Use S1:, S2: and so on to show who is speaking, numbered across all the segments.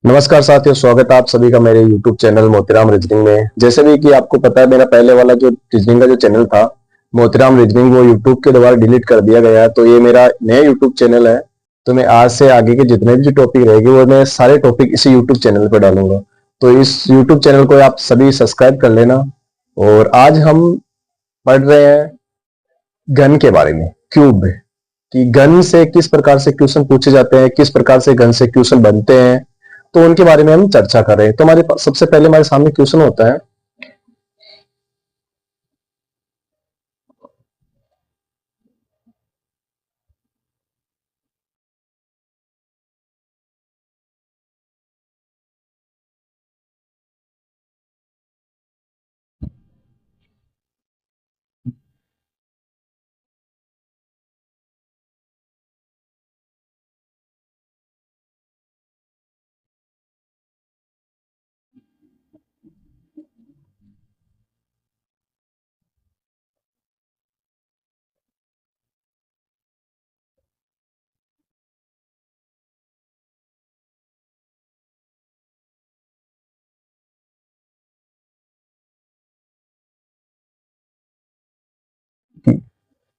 S1: नमस्कार साथियों, स्वागत है आप सभी का मेरे YouTube चैनल मोतीराम रीजनिंग में। जैसे भी कि आपको पता है, मेरा पहले वाला जो रीजनिंग का जो चैनल था मोतीराम रीजनिंग, वो YouTube के द्वारा डिलीट कर दिया गया है। तो ये मेरा नया YouTube चैनल है। तो मैं आज से आगे के जितने भी जो टॉपिक रहेंगे वो मैं सारे टॉपिक इसी YouTube चैनल पर डालूंगा। तो इस YouTube चैनल को आप सभी सब्सक्राइब कर लेना। और आज हम पढ़ रहे हैं गन के बारे में, क्यूब, कि गन से किस प्रकार से क्वेश्चन पूछे जाते हैं, किस प्रकार से गन से क्वेश्चन बनते हैं। तो उनके बारे में हम चर्चा कर रहे हैं। तो सबसे पहले हमारे सामने क्वेश्चन होता है।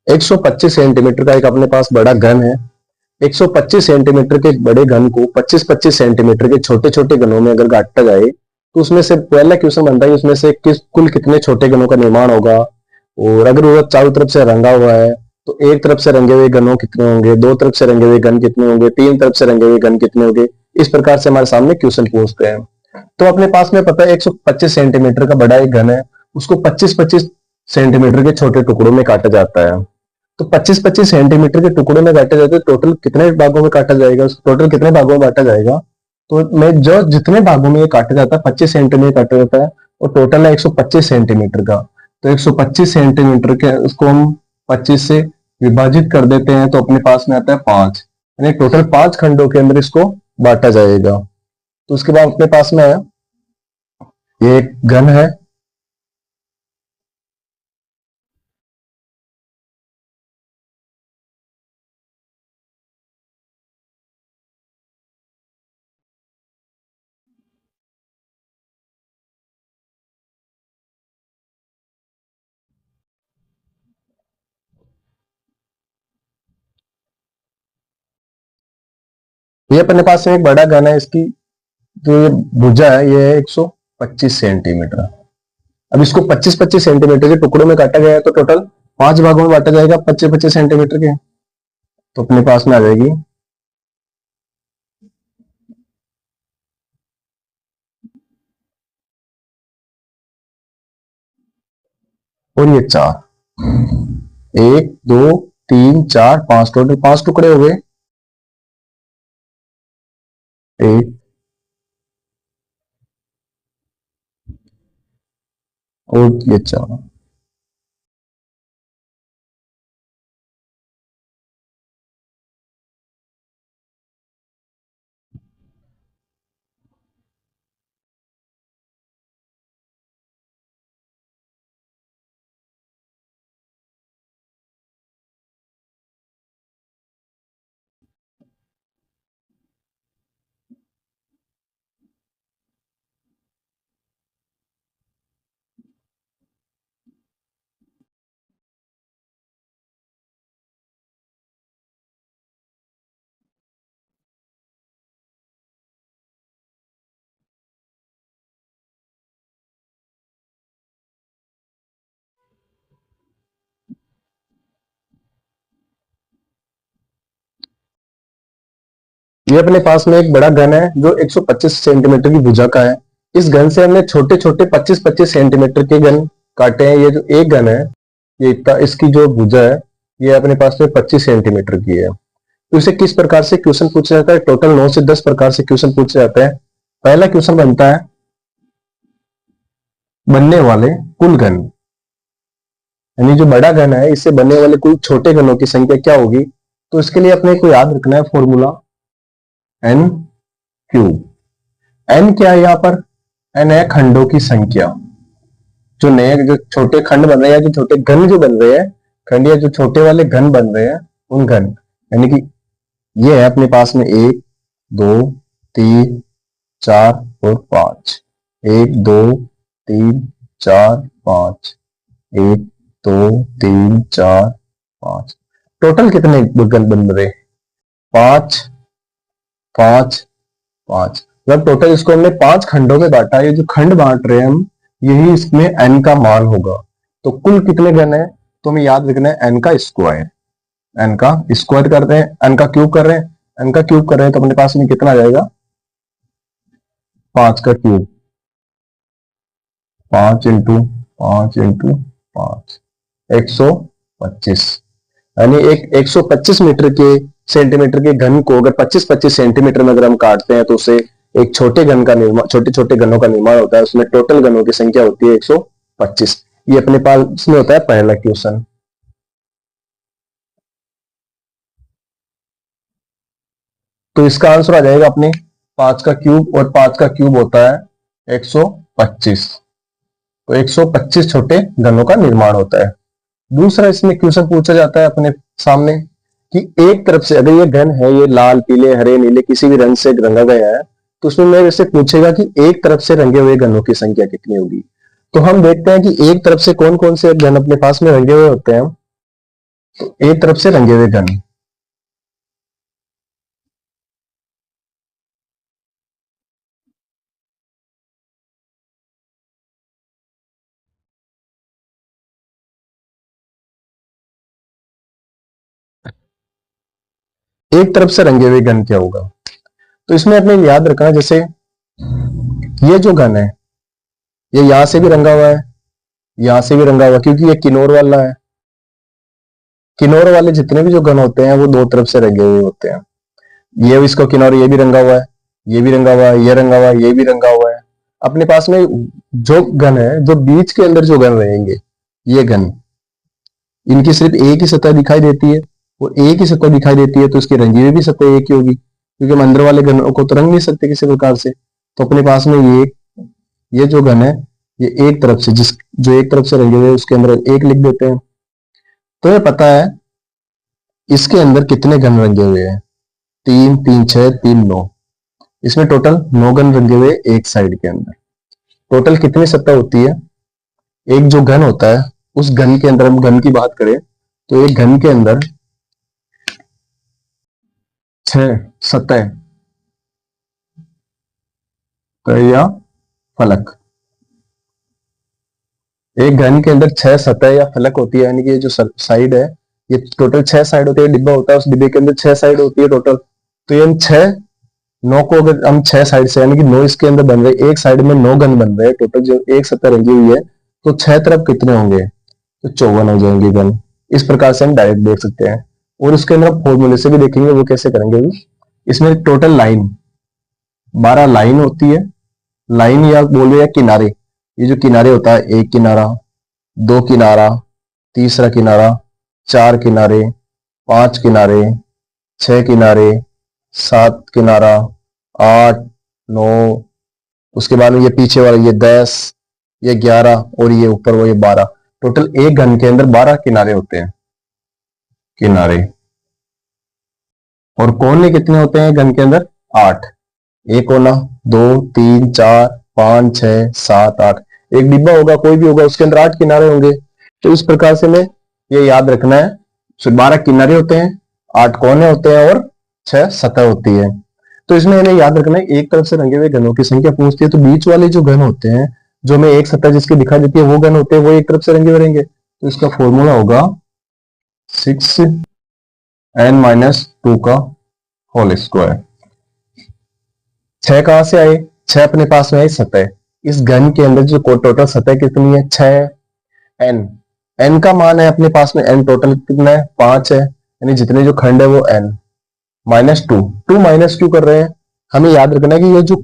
S1: 125 सेंटीमीटर का एक अपने पास बड़ा गन है। 125 सेंटीमीटर के बड़े घन को 25-25 सेंटीमीटर के छोटे छोटे घनों में अगर काटा जाए तो उसमें से पहला क्वेश्चन बनता है, उसमें से कुल कितने छोटे घनों का निर्माण होगा। और अगर वो चारों तरफ से रंगा हुआ है तो एक तरफ से रंगे हुए घनों कितने होंगे, दो तरफ से रंगे हुए घन कितने होंगे, तीन तरफ से रंगे हुए घन कितने होंगे। इस प्रकार से हमारे सामने क्वेश्चन पूछते हैं। तो अपने पास में पता है 125 सेंटीमीटर का बड़ा एक घन है, उसको 25-25 सेंटीमीटर के छोटे टुकड़ों में काटा जाता है। तो 25-25 सेंटीमीटर के टुकड़ों में काटे जाते हैं। टोटल कितने भागों में काटा जाएगा, टोटल कितने भागों में बांटा जाएगा। तो मैं जो जितने भागों में ये काटा जाता है 25 सेंटीमीटर काटा जाता है, और टोटल है 125 सेंटीमीटर का। तो 125 सेंटीमीटर के उसको हम 25 से विभाजित कर देते हैं तो अपने पास में आता है 5, यानी टोटल 5 खंडों के अंदर इसको बांटा जाएगा। तो उसके बाद अपने पास में है ये एक घन है। ये अपने पास में एक बड़ा घन है, इसकी जो ये भुजा है ये है 125 सेंटीमीटर। अब इसको 25-25 सेंटीमीटर के टुकड़ों में काटा गया है, तो टोटल 5 भागों में बांटा जाएगा 25-25 सेंटीमीटर के। तो अपने पास में आ जाएगी और ये 4, 1 2 3 4 5, टोटल 5 टुकड़े हो गए। एक और ये 4। ये अपने पास में एक बड़ा घन है जो 125 सेंटीमीटर की भुजा का है। इस घन से हमने छोटे छोटे 25-25 सेंटीमीटर के घन काटे हैं। ये जो एक घन है, ये इतना, इसकी जो भुजा है ये अपने पास में 25 सेंटीमीटर की है। तो इसे किस प्रकार से क्वेश्चन पूछा जाता है, टोटल 9 से 10 प्रकार से क्वेश्चन पूछे जाते हैं। पहला क्वेश्चन बनता है बनने वाले कुल घन, यानी जो बड़ा घन है इससे बनने वाले कुल छोटे घनों की संख्या क्या होगी। तो इसके लिए अपने को याद रखना है फॉर्मूला एन क्यूब। एन क्या है यहाँ पर, एन है खंडों की संख्या। जो नए जो छोटे खंड बन रहे हैं, जो छोटे घन जो बन रहे हैं, खंड या जो छोटे वाले घन बन रहे हैं उन घन, यानी कि ये है अपने पास में 1 2 3 4 और 5, 1 2 3 4 5, 1 2 3 4 5, टोटल कितने गन बन रहे? 5 5 5, मतलब टोटल इसको हमने 5 खंडों में बांटा। ये जो खंड बांट रहे हैं हम, यही इसमें n का मान होगा। तो कुल कितने गन है, तो हमें याद रखना है n का स्क्वायर। n का स्क्वायर करते हैं, n का क्यूब कर रहे हैं, n का क्यूब कर रहे हैं, तो अपने पास में कितना आ जाएगा? 5 का क्यूब, 5 इंटू 5 इंटू 5, 125। यानी एक 125 मीटर के सेंटीमीटर के घन को अगर 25-25 सेंटीमीटर में अगर हम काटते हैं तो उसे एक छोटे घन का निर्माण, छोटे छोटे घनों का निर्माण होता है। उसमें टोटल घनों की संख्या होती है 125। ये अपने पास में होता है पहला क्वेश्चन। तो इसका आंसर आ जाएगा अपने 5 का क्यूब, और 5 का क्यूब होता है 125। तो 125 छोटे घनों का निर्माण होता है। दूसरा इसमें क्वेश्चन पूछा जाता है अपने सामने कि एक तरफ से अगर ये घन है, ये लाल पीले हरे नीले किसी भी रंग से रंगा गया है, तो उसमें मेरे से पूछेगा कि एक तरफ से रंगे हुए घनों की संख्या कितनी होगी। तो हम देखते हैं कि एक तरफ से कौन कौन से घन अपने पास में रंगे हुए होते हैं। तो एक तरफ से रंगे हुए घन, एक तरफ से रंगे हुए घन क्या होगा? तो इसमें अपने याद रखना, जैसे ये जो घन है, ये यहां से भी रंगा हुआ है, यहां से भी रंगा हुआ, क्योंकि ये किनोर वाला है। किनोर वाले जितने भी जो घन होते हैं वो दो तरफ से रंगे हुए होते हैं। ये इसको किनारे, ये भी रंगा हुआ है, ये भी रंगा हुआ है, ये रंगा हुआ है, ये भी रंगा हुआ है। अपने पास में जो घन है, जो बीच के अंदर जो घन रहेंगे, ये घन, इनकी सिर्फ एक ही सतह दिखाई देती है, और एक ही सतह दिखाई देती है तो इसकी रंगी हुई भी सतह एक ही होगी, क्योंकि हम अंदर वाले घनों को तो रंग नहीं सकते किसी प्रकार से। तो अपने पास में ये जो घन है, ये एक तरफ से, जिस जो एक तरफ से रंगे हुए उसके अंदर एक लिख देते हैं। तो ये पता है इसके अंदर कितने घन रंगे हुए हैं, 3 3 6 3 9, इसमें टोटल 9 घन रंगे हुए एक साइड के अंदर। टोटल कितनी सतह होती है? एक जो घन होता है, उस घन के अंदर हम घन की बात करें तो एक घन के अंदर 6 सतह या फलक, एक घन के अंदर 6 सतह या फलक होती है। यानी कि ये जो साइड है, ये टोटल 6 साइड होती है। डिब्बा होता है, उस डिब्बे के अंदर 6 साइड होती है टोटल। तो ये 6 9 को अगर हम 6 साइड से, यानी कि 9 इसके अंदर बन रहे, एक साइड में 9 घन बन रहे हैं टोटल, जो एक सतह रंगी हुई है, तो 6 तरफ कितने होंगे? तो 54 हो जाएंगे घन। इस प्रकार से हम डायरेक्ट देख सकते हैं, और उसके अंदर हम फॉर्मूले से भी देखेंगे, वो कैसे करेंगे भी। इसमें टोटल लाइन 12 लाइन होती है। लाइन या बोले या किनारे, ये जो किनारे होता है, एक किनारा, दो किनारा, तीसरा किनारा, 4 किनारे, 5 किनारे, 6 किनारे, 7 किनारा, 8 9, उसके बाद में ये पीछे वाला ये 10, ये 11, और ये ऊपर वो ये 12। टोटल एक घन के अंदर 12 किनारे होते हैं, किनारे। और कोने कितने होते हैं घन के अंदर? 8। एक कोना, 2 3 4 5 6 7 8। एक डिब्बा होगा, कोई भी होगा, उसके अंदर 8 किनारे होंगे। तो इस प्रकार से हमें ये याद रखना है। 12 किनारे होते हैं, 8 कोने होते हैं, और 6 सतह होती है। तो इसमें हमें याद रखना है, एक तरफ से रंगे हुए घनों की संख्या पूछती है, तो बीच वाले जो घन होते हैं, जो हमें एक सतह जिसकी दिखाई देती है, वो घन होते हैं, वो एक तरफ से रंगे हुए रहेंगे। तो इसका फॉर्मूला होगा 6n-2 का होल स्क्वायर। 6 कहां से आए? 6 अपने पास में आई सतह। इस घन के अंदर जो टोटल सतह कितनी है? 6 n। n का मान है अपने पास में, n टोटल कितना है? 5 है, यानी जितने जो खंड है वो n -2। 2 माइनस क्यों कर रहे हैं? हमें याद रखना है कि ये जो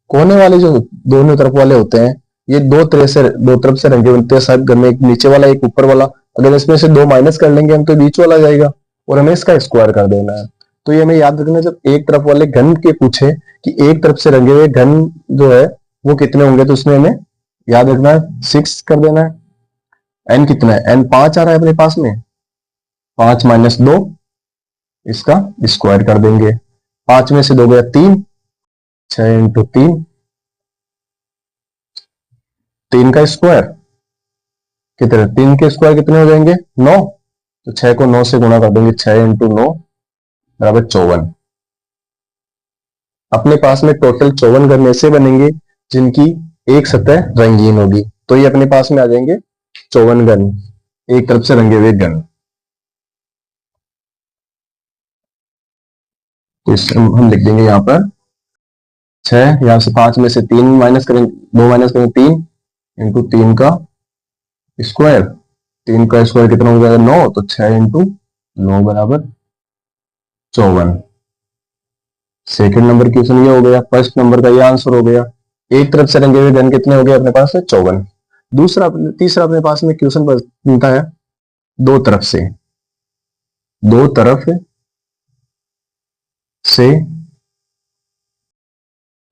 S1: कोने वाले जो दोनों तरफ वाले होते हैं, ये दो तरफ से रंगे बनते हैं सब घर में, एक नीचे वाला एक ऊपर वाला। अगर इसमें से 2 माइनस कर लेंगे हम तो बीच वाला जाएगा, और हमें इसका स्क्वायर कर देना है। तो ये हमें याद रखना है, जब एक तरफ वाले घन के पूछे कि एक तरफ से रंगे हुए घन जो है वो कितने होंगे, तो उसमें हमें याद रखना है 6 कर देना है। n कितना है? n 5 आ रहा है अपने पास में, 5 - 2, इसका स्क्वायर कर देंगे। 5 में से 2 गया 3, 6 × 3, 3 का स्क्वायर कितने, 3 के स्क्वायर कितने हो जाएंगे 9, तो 6 को 9 से गुणा कर देंगे, 6 इंटू 9 बराबर 54। अपने पास में टोटल 54 घन ऐसे बनेंगे जिनकी एक सतह रंगीन होगी, तो ये अपने पास में आ जाएंगे 54 घन, एक तरफ से रंगे हुए घन। तो हम लिख देंगे यहां पर 6, यहां से 5 में से 3 माइनस करेंगे, 2 माइनस करेंगे, 3 इंटू 3 का स्क्वायर, 3 का स्क्वायर कितना हो जाएगा 9, तो 6 इंटू 9 बराबर 54। सेकेंड नंबर क्वेश्चन ये हो गया, फर्स्ट नंबर का ये आंसर हो गया। एक तरफ से रंगे हुए घन कितने हो गए अपने पास है 54। तीसरा अपने पास में क्वेश्चन बनता है दो तरफ से, दो तरफ से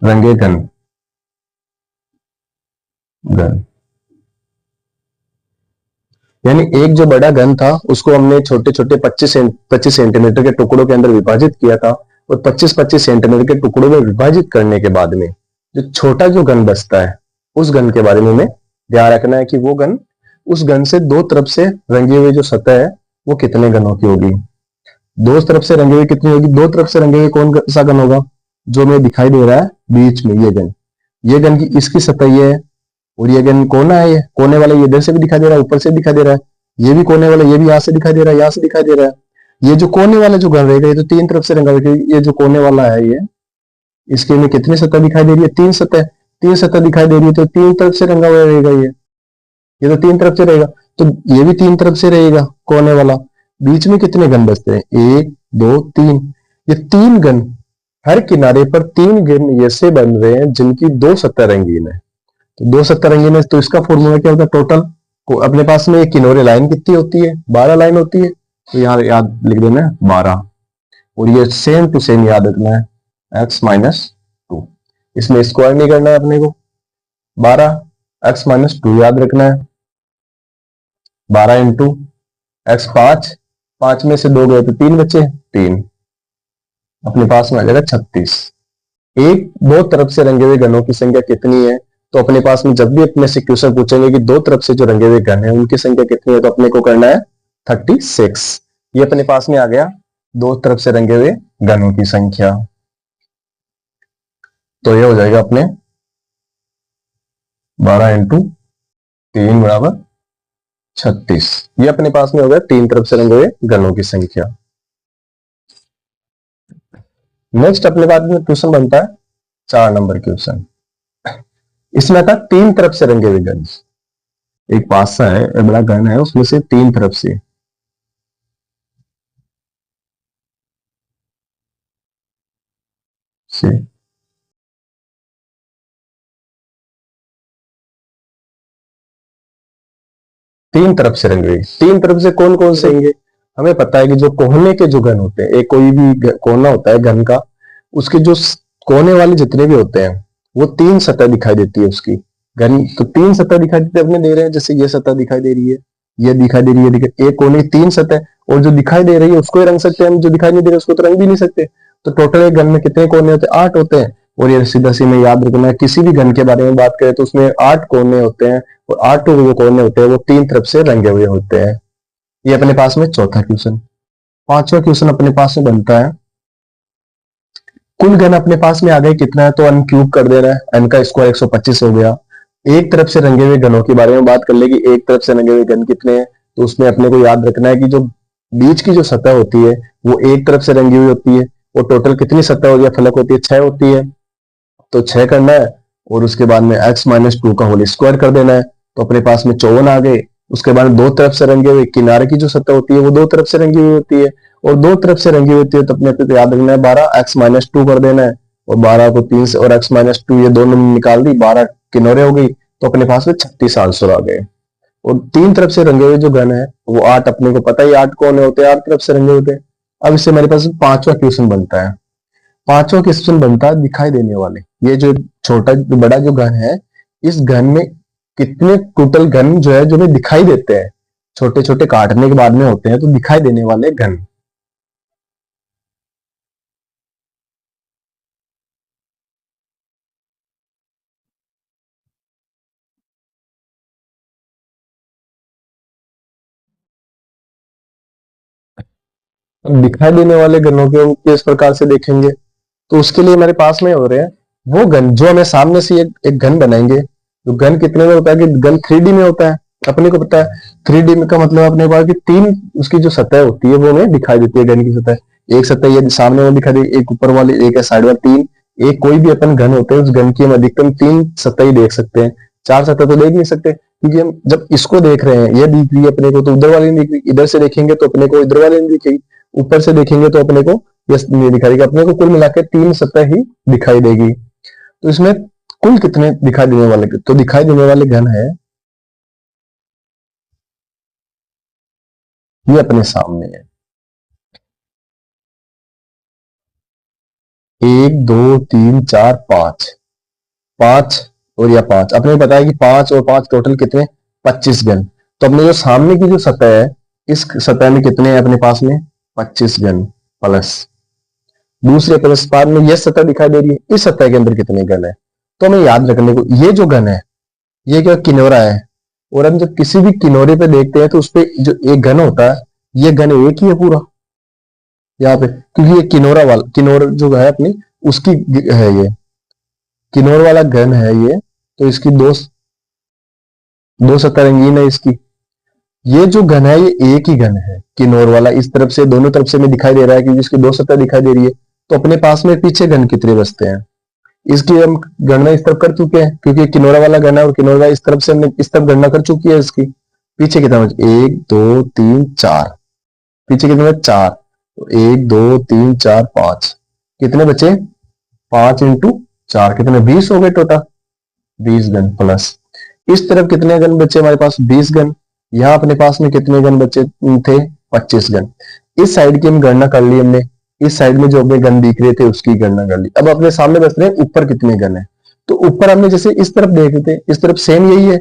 S1: रंगे घन, घन यानी एक जो बड़ा घन था उसको हमने छोटे छोटे 25 सेंटीमीटर के टुकड़ों के अंदर विभाजित किया था, और 25-25 सेंटीमीटर के टुकड़ों में विभाजित करने के बाद में जो छोटा जो घन बचता है उस घन के बारे में हमें ध्यान रखना है कि वो घन, उस घन से दो तरफ से रंगी हुई जो सतह है वो कितने घनों की होगी। दो तरफ से रंगे हुए कितनी होगी, दो तरफ से रंगे हुए कौन सा घन होगा, जो हमें दिखाई दे रहा है बीच में ये घन, ये घन की इसकी सतह ये है, और ये घन कोना है, ये कोने वाला ये इधर से भी दिखाई दे रहा है, ऊपर से भी दिखाई दे रहा है, ये भी कोने वाला, ये भी यहाँ से दिखाई दे रहा है, यहाँ से दिखाई दे रहा है। ये जो कोने वाला जो घन रहेगा ये तो तीन तरफ से रंगा हुआ, ये जो कोने वाला है ये, इसके में कितनी सतह दिखाई दे रही है, तीन सतह, तीन सतह दिखाई दे रही है, तो तीन तरफ से रंगा हुआ रहेगा ये तो तीन तरफ से रहेगा, तो ये भी तीन तरफ से रहेगा कोने वाला। बीच में कितने घन बचते हैं, एक दो तीन, ये तीन घन, हर किनारे पर तीन घन ऐसे बन रहे हैं जिनकी दो सतह रंगीन है। तो दो सत्तर रंगीन है, तो इसका फॉर्मूला क्या होता है टोटल, को अपने पास में एक किनारे लाइन कितनी होती है 12 लाइन होती है, तो यहाँ याद लिख देना है 12, और ये सेम टू सेम याद रखना है x-2, इसमें स्क्वायर नहीं करना है अपने को, 12 x-2 याद रखना है, 12 इंटू एक्स 5, 5 में से दो गए तो तीन बचे, तीन, अपने पास में आ जाएगा 36। एक दो तरफ से रंगे हुए घनों की संख्या कितनी है, तो अपने पास में जब भी अपने से क्वेश्चन पूछेंगे कि दो तरफ से जो रंगे हुए घन है उनकी संख्या कितनी है, तो अपने को करना है 36। ये अपने पास में आ गया दो तरफ से रंगे हुए घनों की संख्या, तो ये हो जाएगा अपने 12 इंटू 3 बराबर 36। ये अपने पास में हो गया तीन तरफ से रंगे हुए घनों की संख्या। नेक्स्ट अपने पास में क्वेश्चन बनता है 4 नंबर क्वेश्चन, इसमें था तीन तरफ से रंगे हुए घन, एक पासा है बड़ा घन है उसमें से तीन तरफ से तीन तरफ से रंगे हुए, तीन तरफ से कौन कौन से होंगे, हमें पता है कि जो कोने के जो घन होते हैं, एक कोई भी कोना होता है घन का, उसके जो कोने वाले जितने भी होते हैं वो तीन सतह दिखाई देती है उसकी, घन तो तीन सतह दिखाई देती है अपने दे रहे हैं, जैसे ये सतह दिखाई दे रही है, ये दिखाई दे रही है, एक कोने की तीन सतह, और जो दिखाई दे रही है उसको ही रंग सकते हैं हम, जो दिखाई नहीं दे रही उसको तो रंग भी नहीं सकते। तो टोटल एक घन में कितने कोने होते हैं, 8 होते हैं, और ये सीधा सी में याद रखना है किसी भी घन के बारे में बात करें तो उसमें 8 कोने होते हैं, और 8 जो कोने होते हैं वो तीन तरफ से रंगे हुए होते हैं। ये अपने पास में चौथा क्वेश्चन। पांचवा क्वेश्चन अपने पास में बनता है, कुल घन अपने पास में आ गए कितना है, तो n क्यूब कर दे रहा है, n का स्क्वायर 125 हो गया। एक तरफ से रंगे हुए घनों के बारे में बात कर ले कि एक तरफ से रंगे हुए घन कितने हैं, तो उसमें अपने को याद रखना है कि जो बीच की जो सतह होती है वो एक तरफ से रंगी हुई होती है, वो टोटल कितनी सतह होती है, फलक होती है 6 होती है, तो 6 करना है, और उसके बाद में x-2 का होल स्क्वायर कर देना है, तो अपने पास में 54 आ गए। उसके बाद दो तरफ से रंगे हुए किनारे की जो सतह होती है वो दो तरफ से रंगी हुई होती है, और दो तरफ से रंगी हुई होती है तो अपने पे याद रखना है 12x-2 कर देना है, और 12 को 3 से और x-2 ये दोनों निकाल दी, 12 किनारे हो गई, तो अपने पास में 36 आंसर आ गए। और तीन तरफ से रंगे हुए जो घन है वो 8, अपने को पता ही 8 कौन होते हैं, 8 तरफ से रंगे होते हैं। अब इससे मेरे पास पांचवा क्वेश्चन बनता है, पांचवा क्वेश्चन बनता है दिखाई देने वाले, ये जो छोटा जो बड़ा जो घन है, इस घन में कितने टोटल घन जो है जो हमें दिखाई देते हैं, छोटे छोटे काटने के बाद में होते हैं तो दिखाई देने वाले घन। अब दिखाई देने वाले गनों के हम किस प्रकार से देखेंगे, तो उसके लिए हमारे पास में हो रहे हैं वो गन जो हमें सामने से एक गन बनाएंगे। तो गन कितने में होता है कि गन 3D में होता है, अपने को पता है। 3D में का मतलब अपने पास कि तीन उसकी जो सतह होती है वो हमें दिखाई देती है गन की सतह। एक सतह ये सामने वाली दिखाई दी, एक ऊपर वाली, एक है साइड वाली, तीन। एक कोई भी अपन गन होते हैं उस गन की हम अधिकतम तीन सतह ही देख सकते हैं, चार सतह तो देख नहीं सकते, क्योंकि हम जब इसको देख रहे हैं ये दिख रही है अपने को तो उधर वाली नहीं दिख रही, इधर से देखेंगे तो अपने को इधर वाली नहीं दिखेगी, ऊपर से देखेंगे तो अपने को ये नहीं दिखाई देगी, अपने को कुल मिलाकर तीन सतह ही दिखाई देगी। तो इसमें कुल कितने दिखाई देने वाले, तो दिखाई देने वाले घन है ये अपने सामने है, एक दो तीन चार पांच, पांच और या पांच, अपने को पता है कि पांच और पांच टोटल कितने, 25 गन। तो अपने जो सामने की जो सतह है इस सतह में कितने हैं अपने पास में, 25 गन प्लस दूसरे प्लस बाद में यह सतह दिखाई दे रही है, इस सतह के अंदर कितने गन है। तो हमें याद रखने को ये जो गन है ये क्या किनोरा है, और हम जब किसी भी किनोरे पे देखते हैं तो उस पे जो एक घन होता है ये घन एक ही है पूरा यहाँ पे, क्योंकि ये किनोरा वाला, किनोर जो है अपनी उसकी है, ये किनोर वाला घन है ये, तो इसकी दो दो सतह रंगीन है इसकी। ये जो घन है ये एक ही घन है किनोर वाला, इस तरफ से दोनों तरफ से में दिखाई दे रहा है क्योंकि इसकी दो सतह दिखाई दे रही है। तो अपने पास में पीछे घन कितने बचते हैं, इसकी हम गणना इस तरफ कर चुके हैं क्योंकि किनोरा वाला गणना और किनोरा इस तरफ से हमने इस तरफ गणना कर चुकी है इसकी। पीछे कितना बचे, एक दो तीन चार, पीछे कितने बचे, चार। तो एक दो तीन चार पांच, कितने बचे, पांच इंटू चार, कितने 20 हो गए टोटल, 20 गन प्लस इस तरफ कितने गन बचे हमारे पास, 20 गन। यहाँ अपने पास में कितने गन बचे थे, 25 गन। इस साइड की हम गणना कर ली हमने, इस साइड में जो हमें गन दिख रहे थे उसकी गणना कर ली। अब अपने सामने बच रहे हैं ऊपर कितने गन है, तो ऊपर हमने जैसे इस तरफ देख रहे थे इस तरफ सेम यही है।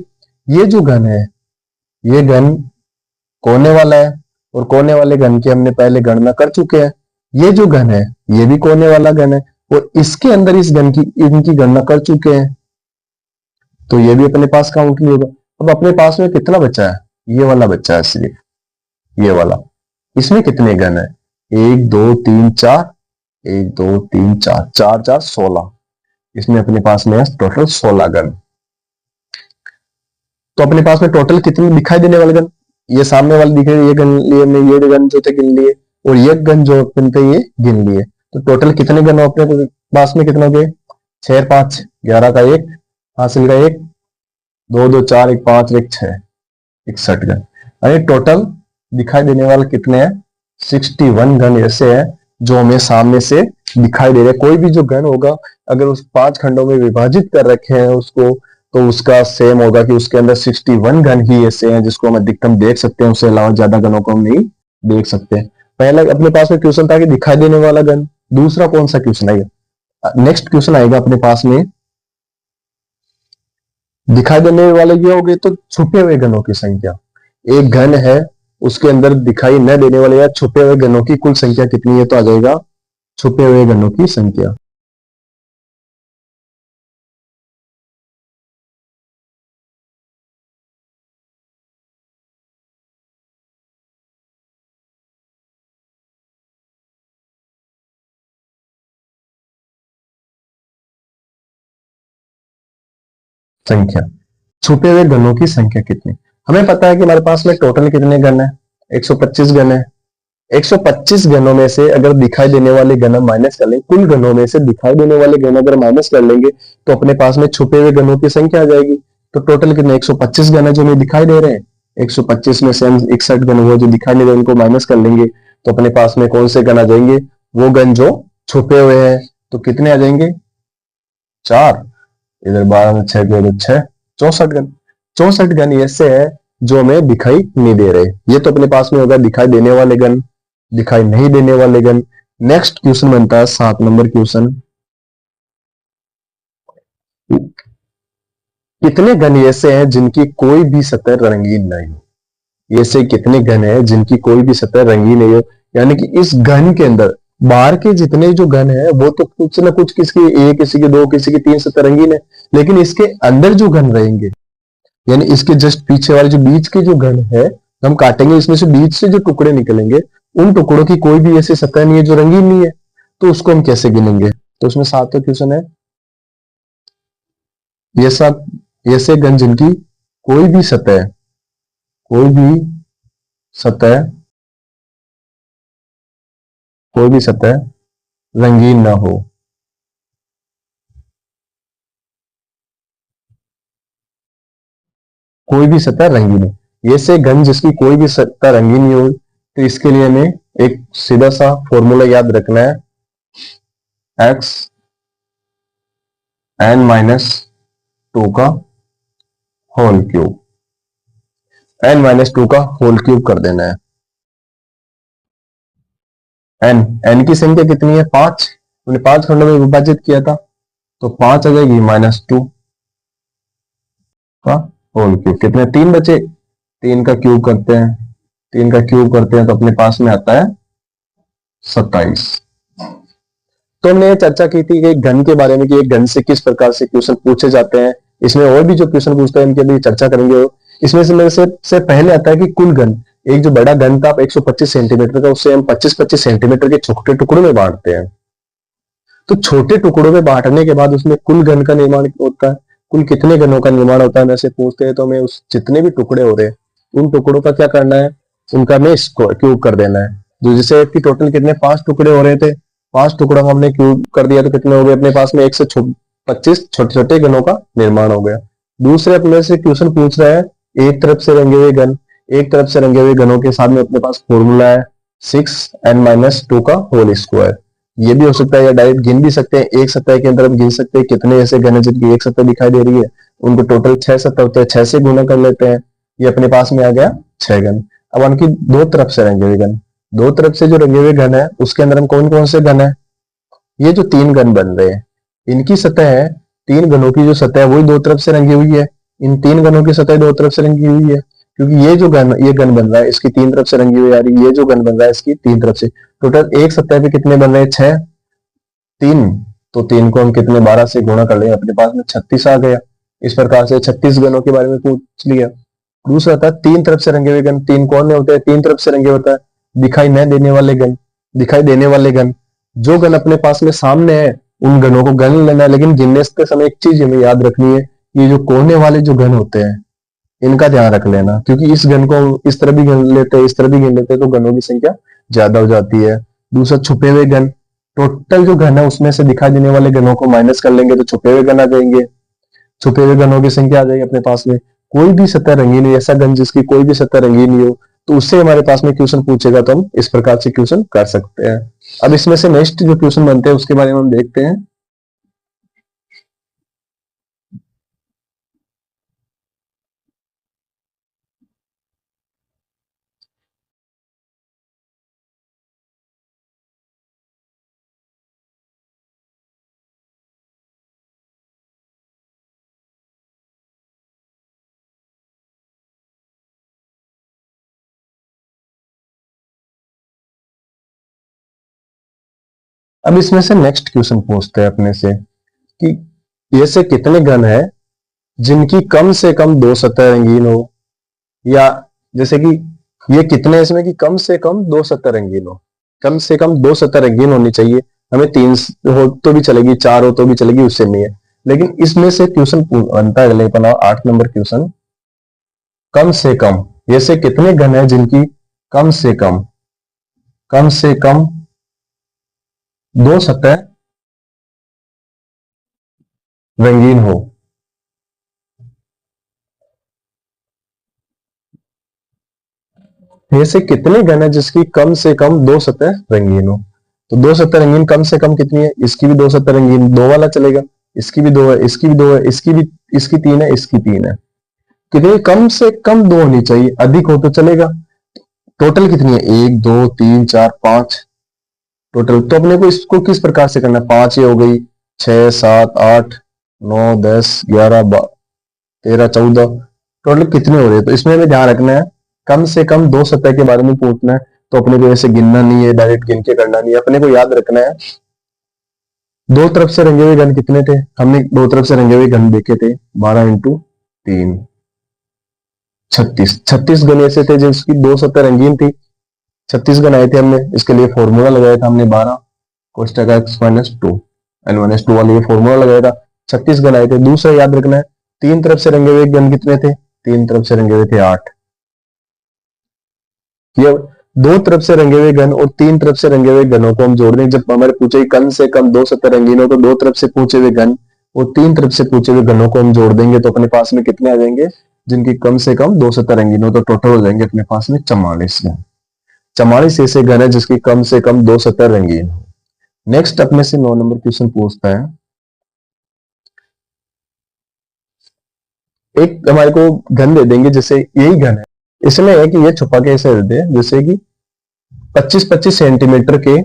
S1: ये जो गन है ये गन कोने वाला है, और कोने वाले गन की हमने पहले गणना कर चुके हैं। ये जो गन है ये भी कोने वाला गन है, और इसके अंदर इस गन की इनकी गणना कर चुके हैं, तो ये भी अपने पास काउंट नहीं होगा। अब अपने पास में कितना बचा है, ये वाला बचा है सिर्फ, ये वाला। इसमें कितने गन है, एक दो तीन चार, एक दो तीन चार, चार चार 16, इसमें अपने पास में है टोटल 16 गन। तो अपने पास में टोटल कितने दिखाई देने वाले गन, ये सामने वाले दिख रहे हैं ये गन लिए हमने, ये गन जो थे गिन लिए, और ये गन जो अपन थे ये गिन लिए। तो टोटल कितने गन हो अपने पास में, कितने हो गए, 6 5 11 का एक, हासिल का एक, दो दो चार, एक पांच, एक 6, 61 गन। अरे टोटल दिखाई देने वाले कितने हैं, 61 गन ऐसे हैं जो हमें सामने से दिखाई दे रहे हैं। कोई भी जो गन होगा अगर उस 5 खंडों में विभाजित कर रखे हैं उसको, तो उसका सेम होगा कि उसके अंदर 61 गन ही ऐसे हैं जिसको हम अधिकतम देख सकते हैं, उससे अलावा ज्यादा गनों को हम नहीं देख सकते। पहला अपने पास में क्वेश्चन था कि दिखाई देने वाला गन, दूसरा कौन सा क्वेश्चन आएगा, नेक्स्ट क्वेश्चन आएगा अपने पास में दिखाई देने वाले ये हो गए तो छुपे हुए गनों की संख्या। एक घन है उसके अंदर दिखाई न देने वाले या छुपे हुए गनों की कुल संख्या कितनी है, तो आ जाएगा छुपे हुए गनों की संख्या। संख्या, छुपे हुए गनों की संख्या कितनी, हमें पता है कि हमारे पास में टोटल कितने गन है, 125 गन है। 125 गनों में से अगर दिखाई देने वाले गन माइनस कर लें, कुल गनों में से दिखाई देने वाले गन अगर माइनस कर लेंगे तो अपने पास में छुपे हुए गनों की संख्या आ जाएगी। तो टोटल कितने, 125 गन है जो हमें दिखाई दे रहे हैं। 125 में से हम 61 गन वो जो दिखाई नहीं दे रहे उनको माइनस कर लेंगे, तो अपने पास में कौन से गन आ जाएंगे, वो गन जो छुपे हुए हैं। तो कितने आ जाएंगे, 4, इधर 12 में 6 के 6, 64 गन। 64 गन ऐसे है जो हमें दिखाई नहीं दे रहे। ये तो अपने पास में होगा दिखाई देने वाले गन, दिखाई नहीं देने वाले गन। नेक्स्ट क्वेश्चन बनता है 7 नंबर क्वेश्चन, कितने गन ऐसे हैं जिनकी कोई भी सतह रंगीन नहीं हो। ऐसे कितने गन है जिनकी कोई भी सतह रंगीन नहीं हो, यानी कि इस गन के अंदर बाहर के जितने जो गन है वो तो कुछ ना कुछ, किसकी एक, किसी की दो, किसी की तीन सतह रंगीन है, लेकिन इसके अंदर जो गन रहेंगे यानी इसके जस्ट पीछे वाले जो बीच के जो गन है हम काटेंगे, इसमें से बीच से जो टुकड़े निकलेंगे उन टुकड़ों की कोई भी ऐसी सतह नहीं है जो रंगीन नहीं है, तो उसको हम कैसे गिनेंगे? तो उसमें 7वां क्वेश्चन है, ये सब ऐसे घन जिनकी कोई भी सतह, कोई भी सतह, कोई भी सतह रंगीन ना हो। कोई भी सतह रंगीन है, ये से घन जिसकी कोई भी सतह रंगीन नहीं हो, तो इसके लिए हमें एक सीधा सा फॉर्मूला याद रखना है, एक्स एन माइनस टू का whole cube, n minus two का होल क्यूब कर देना है। एन एन की संख्या कितनी है? 5, हमने 5 खंडों में विभाजित किया था, तो 5 आ जाएगी -2 का होल क्यूब। कितने? 3 बचे, 3 का क्यूब करते हैं, 3 का क्यूब करते हैं तो अपने पास में आता है 27। तो हमने ये चर्चा की थी कि एक घन के बारे में, कि एक घन से किस प्रकार से क्वेश्चन पूछे जाते हैं। इसमें और भी जो क्वेश्चन पूछते हैं इनके लिए चर्चा करेंगे। इसमें से मेरे से पहले आता है कि कुल घन, एक जो बड़ा घन था 125 सेंटीमीटर का, उससे हम 25-25 सेंटीमीटर के छोटे टुकड़ों में बांटते हैं। तो छोटे टुकड़ों में बांटने के बाद उसमें कुल घन का निर्माण होता है। कुल कितने घनों का निर्माण होता है वैसे पूछते हैं, तो हमें उस जितने भी टुकड़े हो रहे हैं उन टुकड़ों का क्या करना है, उनका हमें क्यूब कर देना है। जो जैसे कि टोटल कितने 5 टुकड़े हो रहे थे, 5 टुकड़ों का हमने क्यूब कर दिया तो कितने हो गए अपने पास में? 125 छोटे छोटे घनों का निर्माण हो गया। दूसरे अपने से क्वेश्चन पूछ रहा है एक तरफ से रंगे हुए घन, एक तरफ से रंगे हुए घनों के साथ में अपने पास फॉर्मूला है 6n-2 का होल स्क्वायर। ये भी हो सकता है या डायरेक्ट गिन भी सकते हैं, एक सतह के अंदर हम गिन सकते हैं कितने ऐसे घन है जिनकी एक सतह दिखाई दे रही है, उनको टोटल 6 सतह होते हैं, 6 से गुना कर लेते हैं, ये अपने पास में आ गया 6 घन। अब उनकी दो तरफ से रंगे हुए घन, दो तरफ से जो रंगे हुए घन है उसके अंदर हम कौन कौन से घन है, ये जो 3 घन बन रहे हैं इनकी सतह है, 3 घनों की जो सतह है वही दो तरफ से रंगी हुई है। इन 3 घनों की सतह दो तरफ से रंगी हुई है, क्योंकि ये जो घन, ये घन बन रहा है इसकी 3 तरफ से रंगी हुई आ रही है, ये जो घन बन रहा है इसकी 3 तरफ से। टोटल एक सतह पे कितने बन रहे हैं? 6, 3, तो 3 को हम कितने 12 से गुणा कर लेंगे, अपने पास में 36 आ गया। इस प्रकार से 36 घनों के बारे में पूछ लिया। दूसरा था 3 तरफ से रंगे हुए घन। 3 कौन होते हैं? 3 तरफ से रंगे होता है दिखाई न देने वाले घन, दिखाई देने वाले घन। जो घन अपने पास में सामने है उन घनों को गण लेना है, लेकिन गिनने के समय एक चीज हमें याद रखनी है, ये जो कोने वाले जो घन होते हैं इनका ध्यान रख लेना, क्योंकि इस घन को इस तरह भी गिन लेते हैं, इस तरह भी गिन लेते हैं, तो घनों की संख्या ज्यादा हो जाती है। दूसरा छुपे हुए घन, टोटल जो घन है उसमें से दिखाई देने वाले घनों को माइनस कर लेंगे तो छुपे हुए घन आ जाएंगे, छुपे हुए घनों की संख्या आ जाएगी अपने पास में। कोई भी सतह रंगीन हो, ऐसा घन जिसकी कोई भी सतह रंगीन नहीं हो, तो उससे हमारे पास में क्वेश्चन पूछेगा तो हम इस प्रकार से क्वेश्चन कर सकते हैं। अब इसमें से नेक्स्ट जो क्वेश्चन बनते हैं उसके बारे में हम देखते हैं। अब इसमें से नेक्स्ट क्वेश्चन पूछते हैं अपने से कि ऐसे कितने घन है जिनकी कम से कम दो सतह रंगीन हो, या जैसे कि ये कितने इसमें कि कम से कम दो सतह रंगीन हो, कम से कम दो सतह रंगीन होनी चाहिए। हमें 3 हो तो भी चलेगी, 4 हो तो भी चलेगी, उससे नहीं है। लेकिन इसमें से क्वेश्चन बनता है अगले बनाओ 8 नंबर क्वेश्चन, कम से कम ऐसे कितने घन है जिनकी कम से कम, कम से कम दो सतह रंगीन हो। ऐसे कितने घन है जिसकी कम से कम दो सतह रंगीन हो। तो दो सतह रंगीन कम से कम कितनी है? इसकी भी दो सतह रंगीन, दो वाला चलेगा, इसकी भी दो है, इसकी भी दो है, इसकी भी, इसकी 3 है, इसकी 3 है। कितनी? कम से कम दो होनी चाहिए, अधिक हो तो चलेगा। टोटल कितनी है? 1 2 3 4 5 टोटल। तो अपने को इसको किस प्रकार से करना है? 5 ये हो गई, 6 7 8 9 10 11 13 14, टोटल कितने हो रहे हैं? तो इसमें हमें ध्यान रखना है कम से कम दो सतह के बारे में पूछना है, तो अपने को ऐसे गिनना नहीं है, डायरेक्ट गिन के करना नहीं है। अपने को याद रखना है दो तरफ से रंगे हुए घन कितने थे, हमने दो तरफ से रंगे हुए घन देखे थे 12 इंटू 3 36 घन ऐसे थे जिसकी दो सतह रंगीन थी। 36 घन आए थे हमने, इसके लिए फॉर्मूला लगाया था हमने 12 कोष्टक x माइनस 2 n-2 वाले ये फॉर्मूला लगाया था। 36 घन आए थे। दूसरा याद रखना है, तीन तरफ से रंगे हुए घन कितने थे? तीन तरफ से रंगे हुए थे 8। ये दो तरफ से रंगे हुए घन और तीन तरफ से रंगे हुए घनों को हम जोड़ दें। जब हमारे पूछे कम से कम 2 सतह रंगीन हो तो दो तरफ से पूछे हुए घन और तीन तरफ से पूछे हुए घनों को हम जोड़ देंगे तो अपने पास में कितने आ जाएंगे? जिनकी कम से कम 2 सतह रंगीन हो तो टोटल हो जाएंगे अपने पास में 44 घन। 44 ऐसे घन है जिसकी कम से कम 2 सतह रंगीन हो। नेक्स्ट अपने से 9 नंबर क्वेश्चन पूछता है, एक हमारे को घन दे देंगे जैसे यही घन है, इसमें है कि ये छुपा के ऐसे देते हैं जैसे कि 25-25 सेंटीमीटर के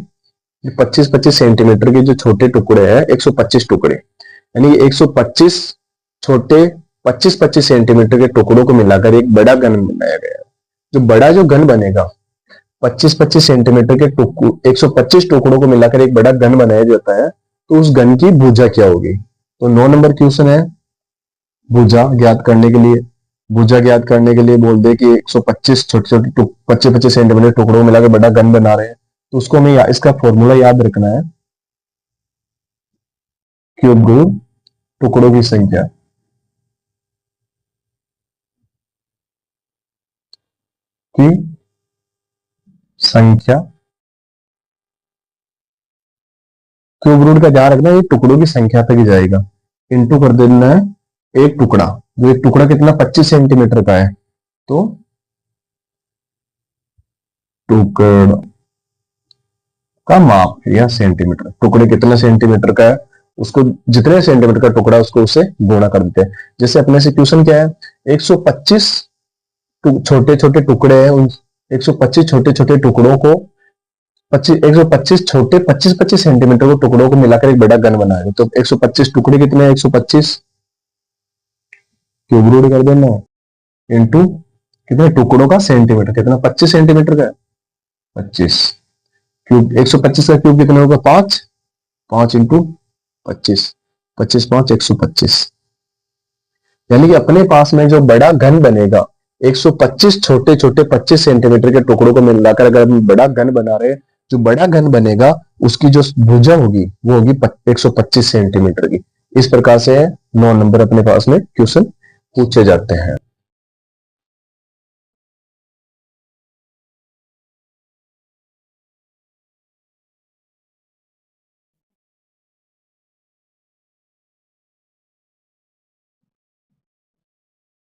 S1: 25-25 सेंटीमीटर के जो छोटे टुकड़े हैं 125 टुकड़े, यानी 125 छोटे 25-25 सेंटीमीटर के टुकड़ों को मिलाकर एक बड़ा घन बनाया गया है। जो बड़ा जो घन बनेगा 25-25 सेंटीमीटर के 125 टुकड़ों को मिलाकर एक बड़ा घन बनाया जाता है, तो उस घन की भुजा क्या होगी? तो 9 नंबर क्वेश्चन है, भुजा ज्ञात करने के लिए, भुजा ज्ञात करने के लिए बोल दे कि 125 छोटे छोटे 25-25 सेंटीमीटर टुकड़ों मिलाकर बड़ा घन बना रहे हैं, तो उसको हमें इसका फॉर्मूला याद रखना है, क्यूब रूट टुकड़ों की संख्या की संख्या, क्यूब रूट का ध्यान रखना ये टुकड़ों की संख्या तक ही जाएगा, इनटू कर देना है एक टुकड़ा, जो एक टुकड़ा कितना 25 सेंटीमीटर का है, तो टुकड़ा का माप या सेंटीमीटर, टुकड़े कितना सेंटीमीटर का है उसको जितने सेंटीमीटर का टुकड़ा उसको उससे गुणा कर देते हैं। जैसे अपने से क्वेश्चन क्या है, 125 छोटे छोटे टुकड़े हैं, उन 125 छोटे छोटे टुकड़ों को 125 छोटे 25-25 सेंटीमीटर को टुकड़ों को मिलाकर एक बड़ा घन बनाएगा। तो 125 टुकड़े कितने हैं? 125 क्यूब रूट कर देना इनटू कितने टुकड़ों का सेंटीमीटर, कितना 25 सेंटीमीटर का है 25 क्यूब, 125 का क्यूब कितना होगा 5, 5 इंटू 25, 25 5 125, यानी कि अपने पास में जो बड़ा घन बनेगा 125 छोटे छोटे 25 सेंटीमीटर के टुकड़ों को मिलाकर अगर हम बड़ा घन बना रहे हैं, जो बड़ा घन बनेगा उसकी जो भुजा होगी वो होगी 125 सेंटीमीटर की। इस प्रकार से 9 नंबर अपने पास में क्वेश्चन पूछे जाते हैं।